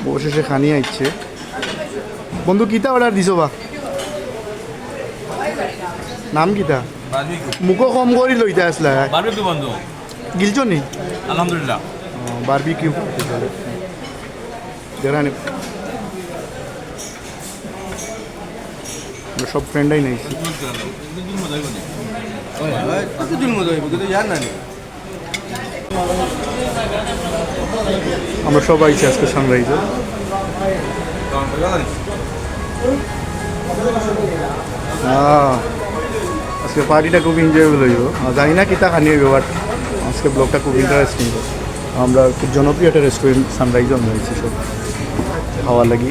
অবশেষে খানি আইছে বন্ধু কিতা অর্ডার দিছো বা নাম কিতা মুখো কম করি লইতে আসলা বারবিকিউ বন্ধু গিলছো নি আলহামদুলিল্লাহ বারবিকিউ দেখানি আমরা সব ফ্রেন্ডাই নাইছি আমরা সব আইছি আজকে সানরাইজে আজকে পার্টিটা খুব এনজয়েবল হইব জানি না কিতা খানি হইব বাট আজকে ব্লগটা খুব ইন্টারেস্টিং আমরা খুব জনপ্রিয় একটা রেস্টুরেন্ট সানরাইজে আমরা হয়েছি সব খাওয়ার লাগি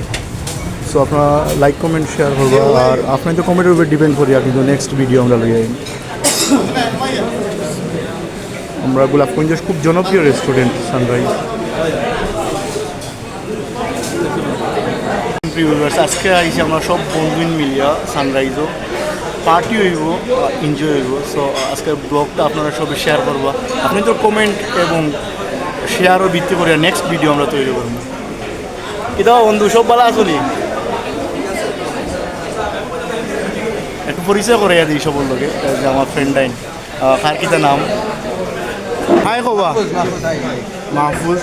সো আপনারা লাইক কমেন্ট শেয়ার করবো আর আপনার তো কমেন্টের উপর ডিপেন্ড করি আর কিন্তু নেক্সট ভিডিও আমরা লই আইন আমরা গোলাপগঞ্জের খুব জনপ্রিয় রেস্টুরেন্ট সানরাইজ আজকে আইসি আমরা সব বন্ধুন মিলিয়া সানরাইজও পার্টি হইব এনজয় হইব সো আজকের ব্লগটা আপনারা সবাই শেয়ার করবা আপনি তো কমেন্ট এবং শেয়ারও ভিত্তি করে নেক্সট ভিডিও আমরা তৈরি করবো কিতা বন্ধু সব ভালো আসলি একটু পরিচয় করে দিই সবর লোকে যে আমার ফ্রেন্ড আইন কার কিতা নাম হাই কবা মাহফুজ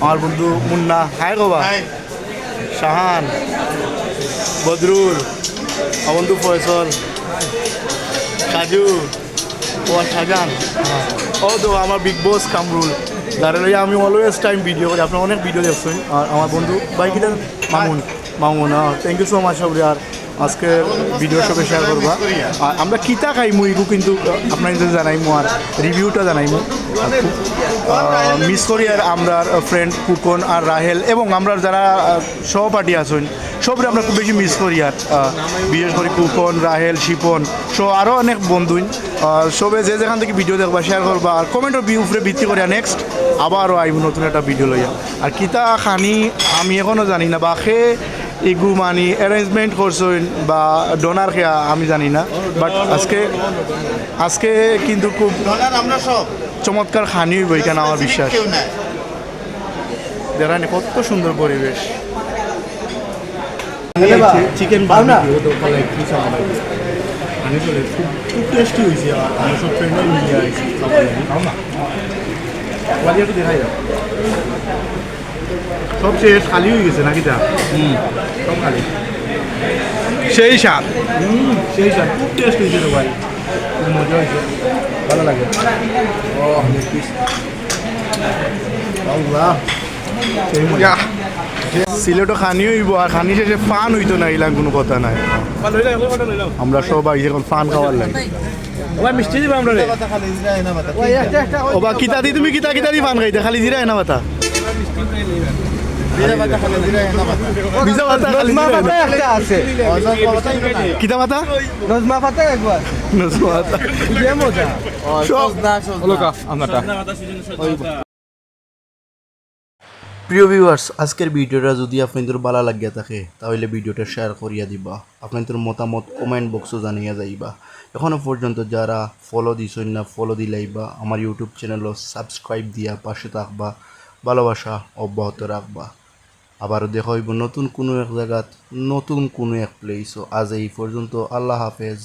আমার বন্ধু মুন্না হাই কবা শাহান বদরুল আমার বন্ধু ফয়সল সাজু ও শাহজাহান ও তো আমার বিগ বস কামরুল যারা আমি অলওয়েজ টাইম ভিডিও করি আপনার অনেক ভিডিও দেখছেন আর আমার বন্ধু বাইকিটা Mamun Mamun thank you so much সবরি আর আজকে ভিডিওর সঙ্গে শেয়ার করবা আর আমরা কিতা খাইমু এগু কিন্তু আপনার জানাইমু আর রিভিউটা জানাইমু মিস করি আর আমরা ফ্রেন্ড কুকন আর রাহেল এবং আমরা যারা সহপাঠী আছেন সবরে আমরা খুব বেশি মিস করি আর বিশেষ করে কুকন রাহেল শিপন সো আরও অনেক বন্ধুই সবে যে যেখান থেকে ভিডিও দেখবা শেয়ার করবা আর কমেন্টের উপরে ভিত্তি করে নেক্সট আবারও আইব নতুন একটা ভিডিও লইয়া আর কিতা খানি আমি এখনও জানি না বা এগু মানি অ্যারেঞ্জমেন্ট করছেন বা ডোনার খেয়া আমি জানি না বাট আজকে কিন্তু খুব আমরা সব চমৎকার খানি হইব এখানে আমার বিশ্বাস দেখেন কত সুন্দর পরিবেশ চিকেন খুব টেস্টি হয়েছে আমরা সব ফ্রেন্ড মিলিয়ে আইছি দেখাই যাও সব শেষ খালি হয়ে গেছে নাকি তা সব খালি সেই স্বাদ খুব টেস্ট হয়েছে তো ভাই খুব মজা হয়েছে ভালো লাগে ও আল্লাহ সেই মজা সিলেটও খানি হইব আর খানি শেষে ফান হইতো না এলাম কোনো কথা নাই আমরা সবাই এখন ফান খাওয়ার লাগে মিষ্টি দিবা আমরা ওবা কিতা দি তুমি কিতা কিতা দি ফান খাইতে খালি জিরা না বাতা কিতা বাতা নজমা পাতা একবার নজমা পাতা মজা প্রিয় ভিউয়ার্স আজকের ভিডিওটা যদি আপনাদের ভালো লাগিয়া থাকে তাহলে ভিডিওটা শেয়ার করিয়া দিবা আপনাদের মতামত কমেন্ট বক্সও জানিয়া যাইবা এখনও পর্যন্ত যারা ফলো দিছেন না ফলো দিলাইবা আমার ইউটিউব চ্যানেলও সাবস্ক্রাইব দিয়া পাশে থাকবা ভালোবাসা অব্যাহত রাখবা আবারও দেখা হইব নতুন কোনো এক জায়গাত নতুন কোনো এক প্লেসও আজ এই পর্যন্ত আল্লাহ হাফেজ।